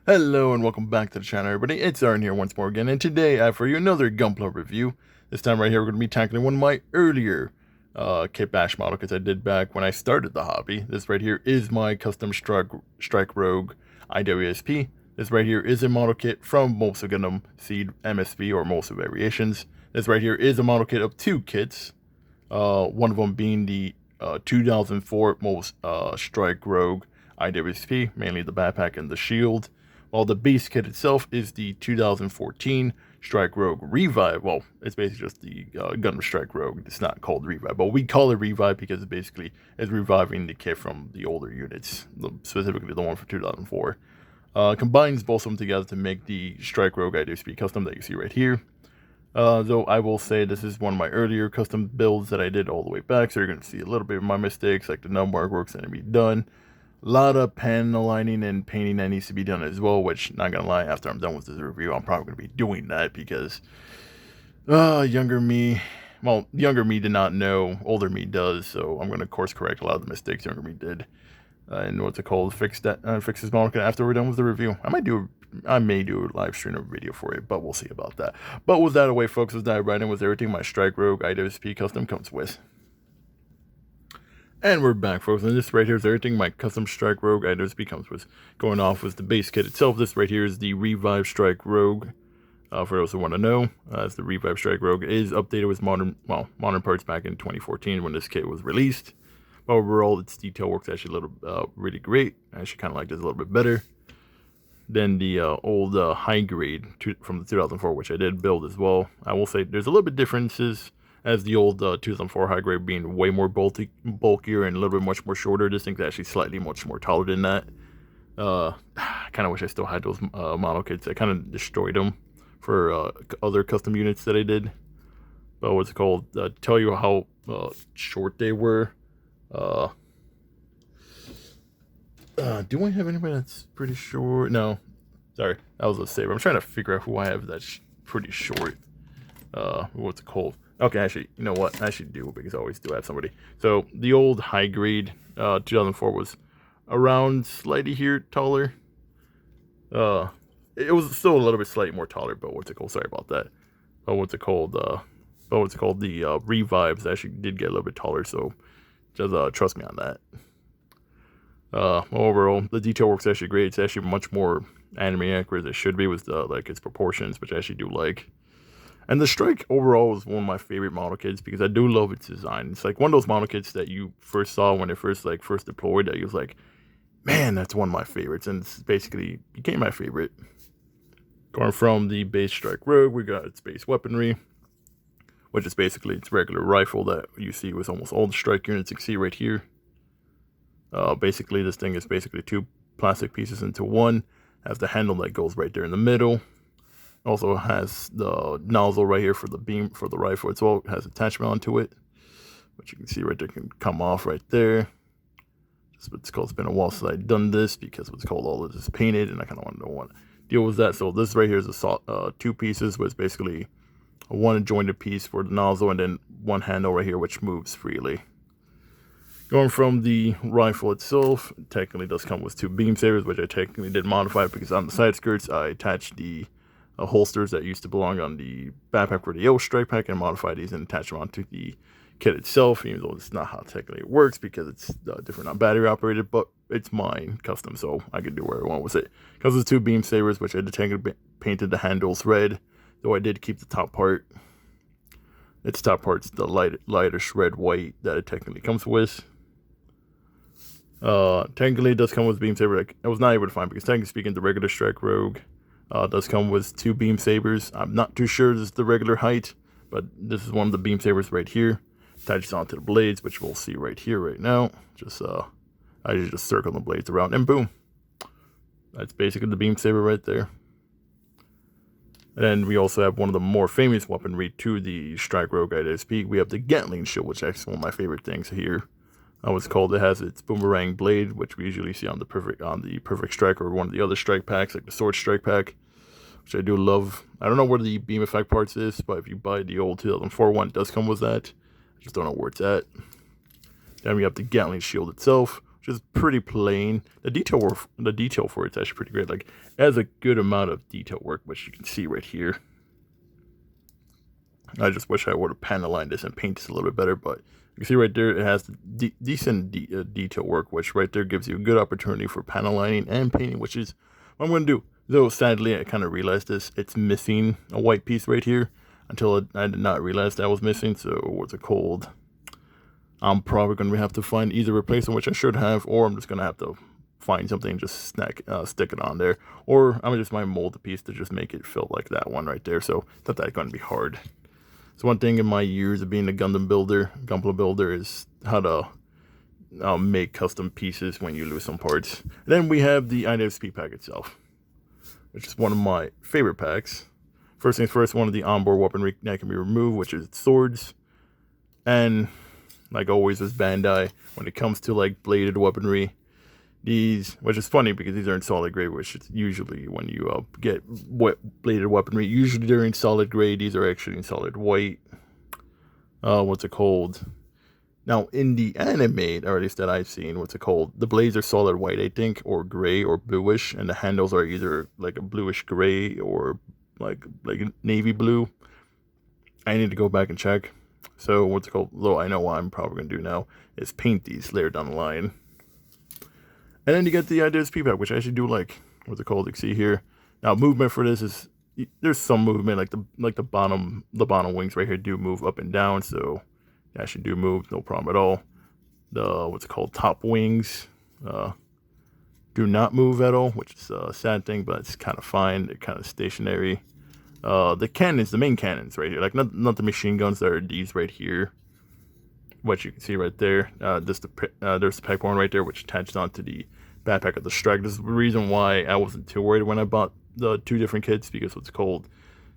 Hello and welcome back to the channel, everybody. It's Aaron here once more again, and today I have for you another Gunpla review. This time right here we're going to be tackling one of my earlier kit bash model kits I did back when I started the hobby. This right here is my custom Strike Rouge I.W.S.P. This right here is a model kit from most of Gundam Seed MSP or most of variations. This right here is a model kit of two kits. One of them being the 2004 most Strike Rouge I.W.S.P, mainly the backpack and the shield. While the base kit itself is the 2014 Strike Rouge Revive. Well, it's basically just the Gundam Strike Rouge. It's not called Revive, but we call it Revive because it basically is reviving the kit from the older units, specifically the one for 2004. Combines both of them together to make the Strike Rouge I.W.S.P custom that you see right here. Though I will say this is one of my earlier custom builds that I did all the way back, so you're going to see a little bit of my mistakes, like the number artworks that need to be done. A lot of pen aligning and painting that needs to be done as well, which, not gonna lie, after I'm done with this review, I'm probably gonna be doing that because younger me did not know, older me does, so I'm gonna course correct a lot of the mistakes younger me did. And what's it called? Fix this model after we're done with the review. I may do a live stream or video for it, but we'll see about that. But with that away, folks, let's dive right in with everything my Strike Rouge I.W.S.P custom comes with. And we're back, folks, and this right here is everything my custom Strike Rouge I.W.S.P comes with. Going off with the base kit itself, this right here is the Revive Strike Rouge. For those who want to know, as the Revive Strike Rouge is updated with modern parts back in 2014 when this kit was released. But overall, its detail work's actually really great. I actually kind of like this a little bit better than the old high grade from the 2004, which I did build as well. I will say there's a little bit differences, as the old 2004 high grade being way more bulkier and a little bit much more shorter. This thing's actually slightly much more taller than that. I kind of wish I still had those model kits. I kind of destroyed them for other custom units that I did. But what's it called? Tell you how short they were. Do I have anybody that's pretty short? No. Sorry, that was a saber. I'm trying to figure out who I have that's pretty short. What's it called? Okay, actually, you know what? I actually do, because I always do have somebody. So, the old high grade 2004 was around slightly here taller. It was still a little bit slightly more taller, but what's it called? Sorry about that. But what's it called? The Revives actually did get a little bit taller, so just trust me on that. Overall, the detail work's actually great. It's actually much more anime accurate as it should be with like its proportions, which I actually do like. And the Strike overall is one of my favorite model kits because I do love its design. It's like one of those model kits that you first saw when it first deployed, that you was like, man, that's one of my favorites, and it's basically became my favorite. Going from the base Strike Rouge, we got its base weaponry, which is basically its regular rifle that you see with almost all the Strike units you see right here. Basically, this thing is basically two plastic pieces into one. Has the handle that goes right there in the middle. Also has the nozzle right here for the beam for the rifle as well. It has attachment onto it, which you can see right there, can come off right there. Just what's called. It's been a while since I've done this because what's called all of this is painted, and I kind of want to know what deal with that. So this right here is a two pieces, with basically a one jointed piece for the nozzle, and then one handle right here which moves freely. Going from the rifle itself, it technically does come with two beam sabers, which I technically did modify because on the side skirts I attached the holsters that used to belong on the backpack for the old strike pack, and modify these and attach them onto the kit itself, even though it's not how technically it works because it's different on battery operated, but it's mine custom, so I can do whatever I want with it. Because of the two beam sabers, which I technically painted the handles red, though I did keep the top part. Its top part's the lightish red white that it technically comes with. Technically it does come with beam saber. I was not able to find, because technically speaking, the regular Strike Rouge does come with two beam sabers. I'm not too sure this is the regular height, but this is one of the beam sabers right here. Attaches onto the blades, which we'll see right here right now. I just circle the blades around, and boom. That's basically the beam saber right there. And we also have one of the more famous weaponry to the Strike Rouge I.W.S.P. We have the gatling shield, which is actually one of my favorite things here. What's called, it has its boomerang blade, which we usually see on the perfect strike or one of the other strike packs, like the sword strike pack, which I do love. I don't know where the beam effect parts is, but if you buy the old 2004 one, it does come with that. I just don't know where it's at. Then we have the gatling shield itself, which which is pretty plain. The detail for it's actually pretty great. Like, it has a good amount of detail work, which you can see right here. I just wish I would have panel lined this and paint this a little bit better, but you can see right there it has decent detail work, which right there gives you a good opportunity for panel lining and painting, which is what I'm going to do. Though sadly, I kind of realized this. It's missing a white piece right here until I did not realize that was missing. So what's it called? I'm probably going to have to find either replacement, which I should have, or I'm just going to have to find something and just stick it on there. Or I just might mold the piece to just make it feel like that one right there. So it's not that going to be hard. So one thing in my years of being a Gunpla builder, is how to make custom pieces when you lose some parts. And then we have the iwsp pack itself, which is one of my favorite packs. First things first, one of the onboard weaponry that can be removed, which is swords. And like always with Bandai, when it comes to like bladed weaponry, these, which is funny because these are in solid gray, which is usually when you get bladed weaponry, usually they're in solid gray. These are actually in solid white. What's it called? Now in the anime, or at least that I've seen, what's it called? The blades are solid white, I think, or gray or bluish, and the handles are either like a bluish gray or like navy blue. I need to go back and check. So what's it called? Though I know what I'm probably gonna do now is paint these later down the line. And then you get the iwsp pack, which I actually do like. What's it called? You can see here. Now movement for this is, there's some movement, like the bottom wings right here do move up and down, so they actually do move, no problem at all. The what's it called, top wings do not move at all, which is a sad thing, but it's kind of fine. They're kind of stationary. The cannons, the main cannons right here, like not the machine guns, that are these right here, what you can see right there. There's the peg horn right there, which attached onto the backpack of the strike. This is the reason why I wasn't too worried when I bought the two different kits, because what's called,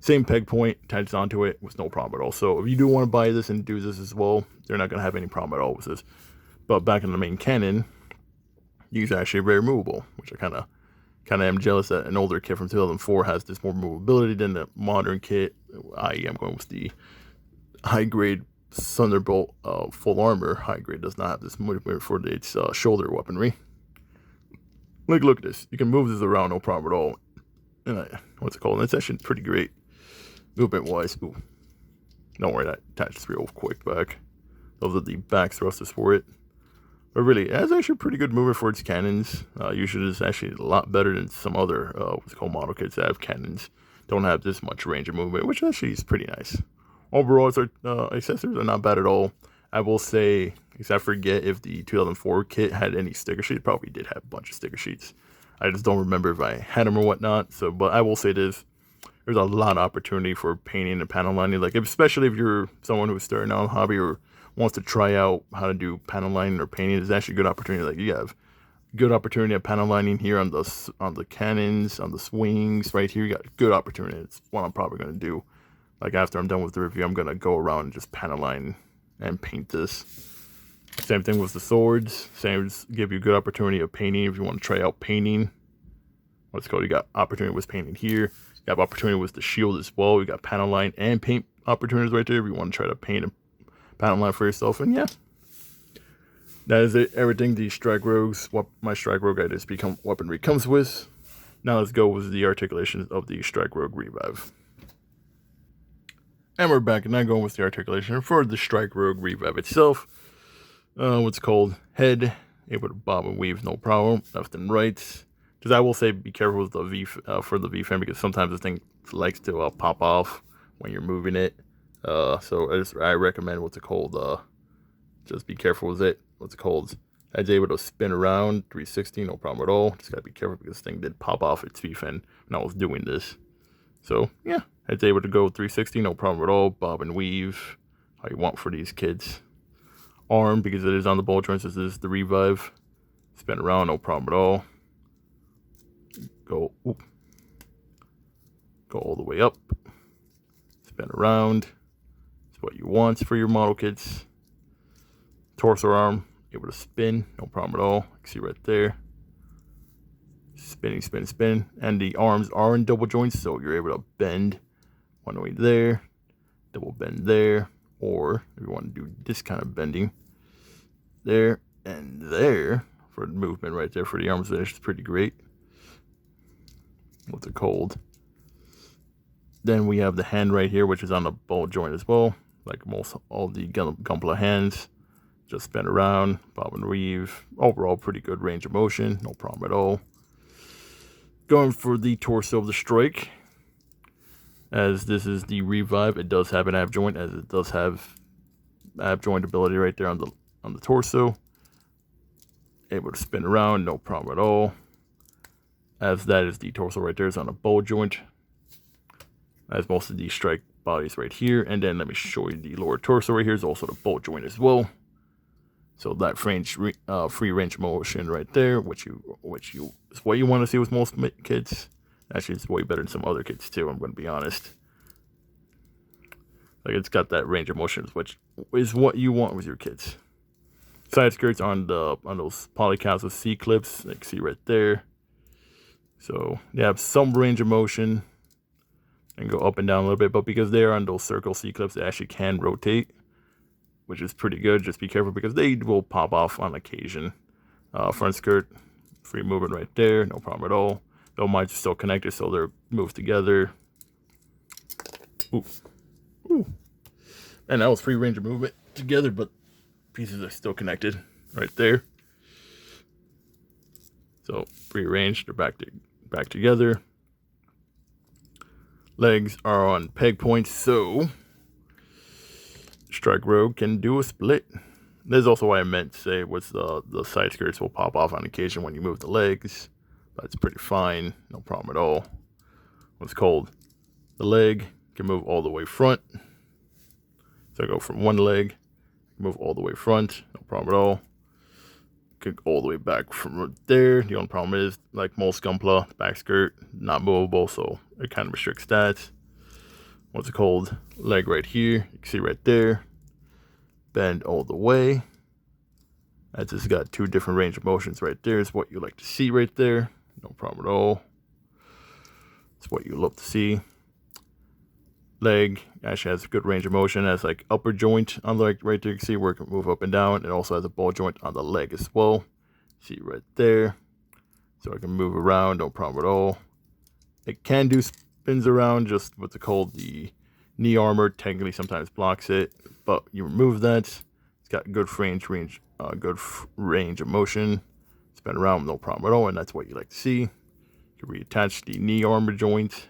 same peg point attached onto it with no problem at all. So if you do want to buy this and do this as well, they're not going to have any problem at all with this. But back in the main cannon, these are actually very movable, which I kind of am jealous that an older kit from 2004 has this more movability than the modern kit. I.e., I'm going with the high grade Thunderbolt full armor. High grade does not have this movement for its shoulder weaponry. Like, look at this. You can move this around, no problem at all. And what's it called? And it's actually pretty great movement wise. Ooh, don't worry, that attaches real quick back. Those are the back thrusters for it. But really, it has actually pretty good movement for its cannons. Usually it's actually a lot better than some other what's called model kits that have cannons. Don't have this much range of movement, which actually is pretty nice. Overall, its accessories are not bad at all. I will say, because I forget if the 2004 kit had any sticker sheets. Probably did have a bunch of sticker sheets. I just don't remember if I had them or whatnot. So, but I will say this: there's a lot of opportunity for painting and panel lining. Like, especially if you're someone who's starting out in the hobby or wants to try out how to do panel lining or painting, there's actually a good opportunity. Like, you have good opportunity at panel lining here on the cannons, on the swings right here. You got good opportunity. It's what I'm probably going to do. Like, after I'm done with the review, I'm going to go around and just panel line and paint this. Same thing with the swords. Same, give you a good opportunity of painting if you want to try out painting. What's it called? You got opportunity with painting here. You have opportunity with the shield as well. You got panel line and paint opportunities right there if you want to try to paint a panel line for yourself. And yeah, that is it. Everything the Strike Rogues, what my Strike Rogue iwsp weaponry comes with. Now let's go with the articulations of the Strike Rogue Revive. And we're back, and I'm going with the articulation for the Strike Rogue Revive itself. What's called head, able to bob and weave, no problem. Left and right. Because I will say, be careful with the V for the V fan, because sometimes the thing likes to pop off when you're moving it. So I recommend what's it called. Just be careful with it. What's it called? It's able to spin around 360, no problem at all. Just gotta be careful because this thing did pop off its V fin when I was doing this. So yeah, it's able to go 360, no problem at all. Bob and weave, how you want for these kids. Arm, because it is on the ball joints, this is the Revive. Spin around, no problem at all. Go all the way up. Spin around. It's what you want for your model kits. Torso arm, able to spin, no problem at all. You can see right there. Spinning, spin, spin. And the arms are in double joints, so you're able to bend one way there, double bend there, or if you want to do this kind of bending, there and there, for movement right there for the arms finish. It's pretty great. What's it called? Then we have the hand right here, which is on the ball joint as well. Like most all the Gunpla hands. Just spin around, bob and weave. Overall, pretty good range of motion. No problem at all. Going for the torso of the strike. As this is the Revive, it does have an ab joint, as it does have ab joint ability right there on the torso. Able to spin around, no problem at all. As that is the torso right there, is on a ball joint. As most of the strike bodies right here. And then let me show you the lower torso right here is also the ball joint as well. So that free range motion right there, which is what you want to see with most kids. Actually, it's way better than some other kids too. I'm going to be honest. Like it's got that range of motion, which is what you want with your kids. Side skirts on those polycaps with C clips, like see right there. So they have some range of motion and go up and down a little bit, but because they're on those circle C clips, they actually can rotate, which is pretty good. Just be careful because they will pop off on occasion. Front skirt, free movement right there, no problem at all. Though mine's still connected, so they're moved together. Ooh. Ooh. And that was free range of movement together, but pieces are still connected right there. So free range, they're back together. Legs are on peg points, so Strike Rogue can do a split. This is also what I meant to say was the side skirts will pop off on occasion when you move the legs. That's pretty fine, no problem at all. What's called the leg can move all the way front. So I go from one leg, move all the way front, no problem at all. Could go all the way back from right there. The only problem is, like most Gunpla, the back skirt not movable, so it kind of restricts that. What's it called? Leg right here. You can see right there. Bend all the way. That's just got two different range of motions right there. Is what you like to see right there. No problem at all. It's what you love to see. Leg actually has a good range of motion. It has like upper joint on the leg right there. You can see where it can move up and down. It also has a ball joint on the leg as well. See right there. So I can move around, no problem at all. It can do spins around, just what's it called, the knee armor technically sometimes blocks it, but you remove that. It's got good range of motion. Spin around, no problem at all, and that's what you like to see. You can reattach the knee armor joint.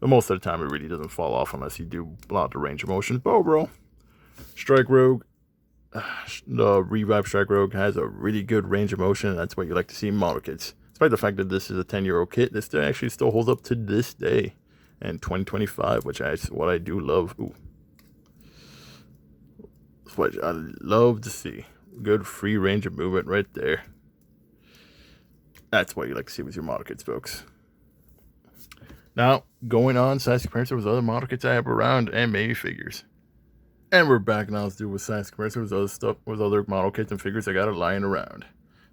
But most of the time, it really doesn't fall off unless you do block the range of motion. But overall, Strike Rogue, the Revive Strike Rogue has a really good range of motion, and that's what you like to see in model kits. Despite the fact that this is a 10-year-old kit, this actually still holds up to this day in 2025, which is what I do love. Ooh. That's what I love to see. Good free range of movement right there. That's what you like to see with your model kits, folks. Now, going on size comparison with other model kits I have around and maybe figures. And we're back now to do with size comparison with other stuff, with other model kits and figures I got lying around.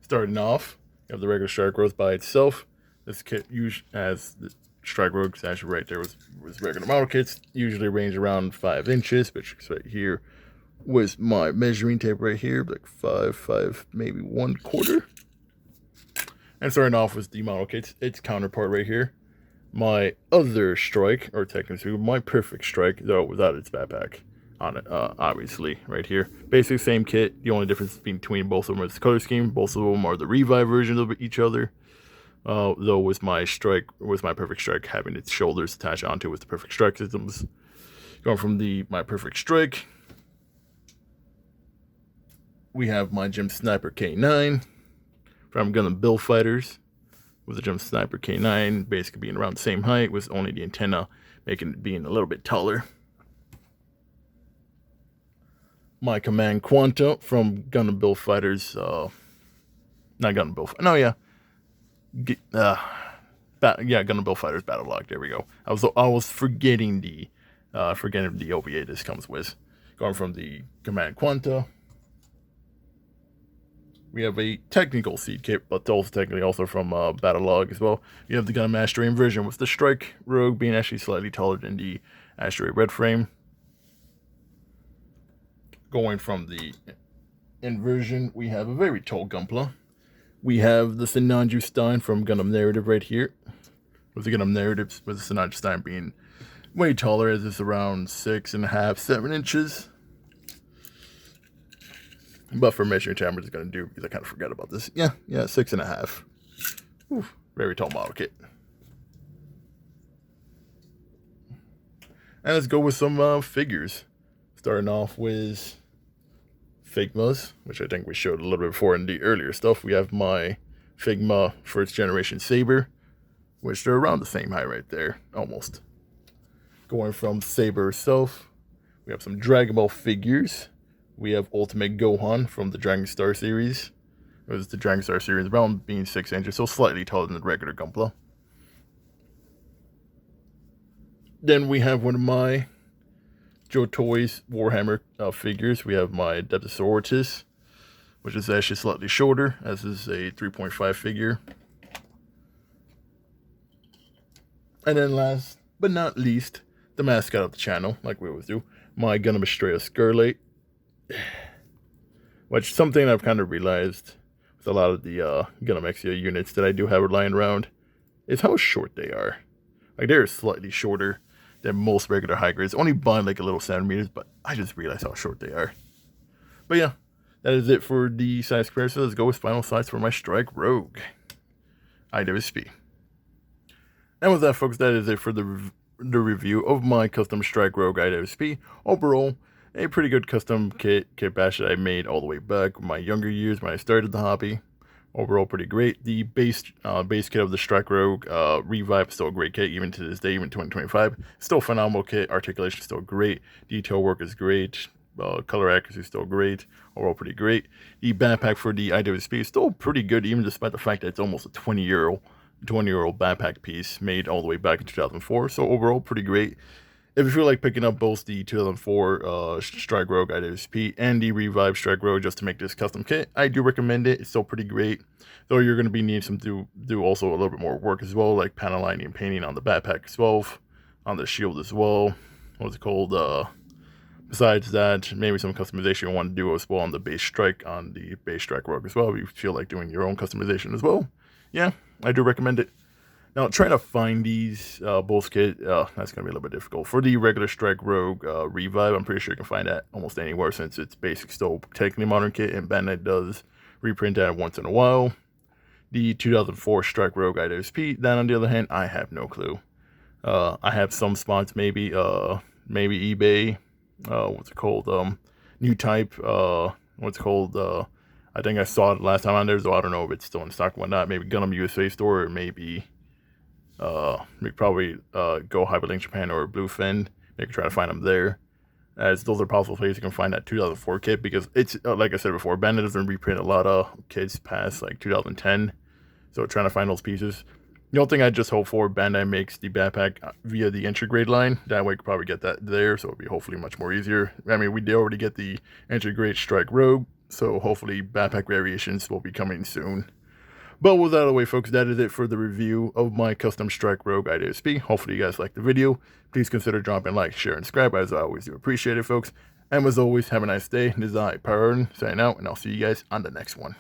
Starting off, you have the regular Strike Rogue by itself. This kit usually has the Strike Rogue actually right there with regular model kits. Usually range around 5 inches, which is right here with my measuring tape right here, like 5, maybe 1/4. And starting off with the model kits, its counterpart right here. My other strike, or technically my perfect strike, though without its backpack on it, obviously, right here. Basically same kit. The only difference between both of them is the color scheme. Both of them are the Revive versions of each other. Though with my perfect strike having its shoulders attached onto with the perfect strike systems. Going from my perfect strike, we have my Gem Sniper K9 from Gundam Build Fighters. With the Gem Sniper K9 basically being around the same height, with only the antenna being a little bit taller. My Command Quanta from Gundam Build Fighters, not Gundam Build, no, yeah. Gundam Build Fighters Battle Log, there we go. I was forgetting the OVA this comes with. Going from the Command Quanta, we have a technical seed kit, but also technically also from Battle Log as well. You have the Gundam Asteroid version with the Strike Rogue being actually slightly taller than the Asteroid Red frame. Going from the inversion, we have a very tall Gunpla. We have the Sinanju Stein from Gundam Narrative right here. With the Gundam Narrative, with the Sinanju Stein being way taller, as it's around 6.5, 7 inches. But for measuring time, we're just going to do, because I kind of forgot about this. Yeah, 6.5. Ooh, very tall model kit. And let's go with some figures. Starting off with Figmas, which I think we showed a little bit before in the earlier stuff. We have my Figma first generation Saber, which they're around the same height right there, almost. Going from Saber itself, we have some Dragon Ball figures. We have Ultimate Gohan from the Dragon Star series. It was the Dragon Star series, around being 6 inches, so slightly taller than the regular Gunpla. Then we have one of my Joe Toys Warhammer figures. We have my Depthosaurus, which is actually slightly shorter, as is a 3.5 figure. And then last but not least, the mascot of the channel, like we always do, my Gundam Estrella Scarlet. Which something I've kind of realized with a lot of the Gundam Exia units that I do have lying around is how short they are. Like, they're slightly shorter than most regular high grades, only by like a little centimeters, but I just realized how short they are. But yeah, that is it for the size comparison. Let's go with final size for my Strike Rogue I.W.S.P. And with that, folks, that is it for the review of my custom Strike Rogue I.W.S.P. Overall, a pretty good custom kit bash that I made all the way back in my younger years when I started the hobby. Overall, pretty great. The base kit of the Strike Rogue Revive is still a great kit, even to this day, even 2025. Still a phenomenal kit. Articulation is still great. Detail work is great. Color accuracy is still great. Overall, pretty great. The backpack for the I.W.S.P. is still pretty good, even despite the fact that it's almost a 20-year-old backpack piece made all the way back in 2004. So overall, pretty great. If you feel like picking up both the 2004 Strike Rogue I.W.S.P. and the Revive Strike Rogue just to make this custom kit, I do recommend it. It's still pretty great. Though you're going to be needing some do also a little bit more work as well, like panel lining and painting on the backpack as well, on the shield as well. What's it called? Besides that, maybe some customization you want to do as well on the base Strike Rogue as well. If you feel like doing your own customization as well, yeah, I do recommend it. Now, trying to find these both kit, that's going to be a little bit difficult. For the regular Strike Rogue Revive, I'm pretty sure you can find that almost anywhere since it's basic, still technically modern kit, and Bandai does reprint that once in a while. The 2004 Strike Rogue I.W.S.P., that on the other hand, I have no clue. I have some spots, maybe eBay, New Type, I think I saw it last time on there, so I don't know if it's still in stock or whatnot. Maybe Gundam USA store, or maybe probably Go Hyperlink Japan or Bluefin. You can try to find them there, as those are possible places you can find that 2004 kit, because it's like I said before, Bandai doesn't reprint a lot of kits past like 2010, so trying to find those pieces. The only thing I just hope for, Bandai makes the backpack via the entry grade line. That way you could probably get that there, so it'll be hopefully much more easier. I mean, we did already get the entry grade Strike Rogue, so hopefully backpack variations will be coming soon. But with that out of the way, folks, that is it for the review of my custom Strike Rogue I.W.S.P. Hopefully you guys liked the video. Please consider dropping a like, share, and subscribe, as I always do appreciate it, folks. And as always, have a nice day. This is I, Power, signing out, and I'll see you guys on the next one.